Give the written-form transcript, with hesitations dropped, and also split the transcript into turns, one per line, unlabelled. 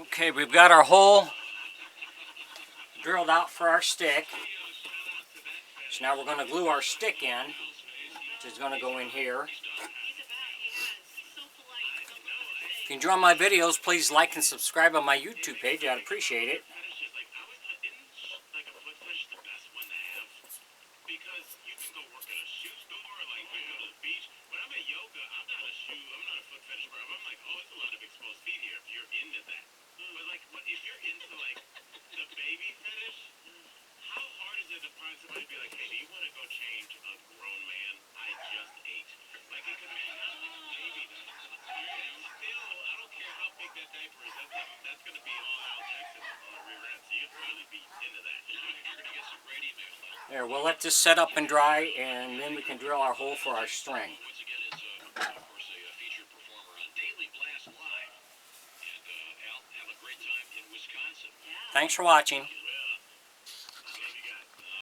Okay, we've got our hole drilled out for our stick. So now we're going to glue our stick in, which is going to go in here. If you enjoy my videos, please like and subscribe on my YouTube page. I'd appreciate it.
If you're into like the baby fetish, how hard is it to find somebody to be like, hey, do you want to go change a grown man I just ate? Like it could be nothing, baby. Still, I don't care how big that diaper is. That's going to be all Al Jackson on the rear end. So you'd probably be into that. You're going to get some great email.
There, we'll let this set up and dry, and then we can drill our hole for our string.
Once again, it's of course a featured performer on Daily Blast Live. And Al, have a great time in Wisconsin.
Thanks for watching.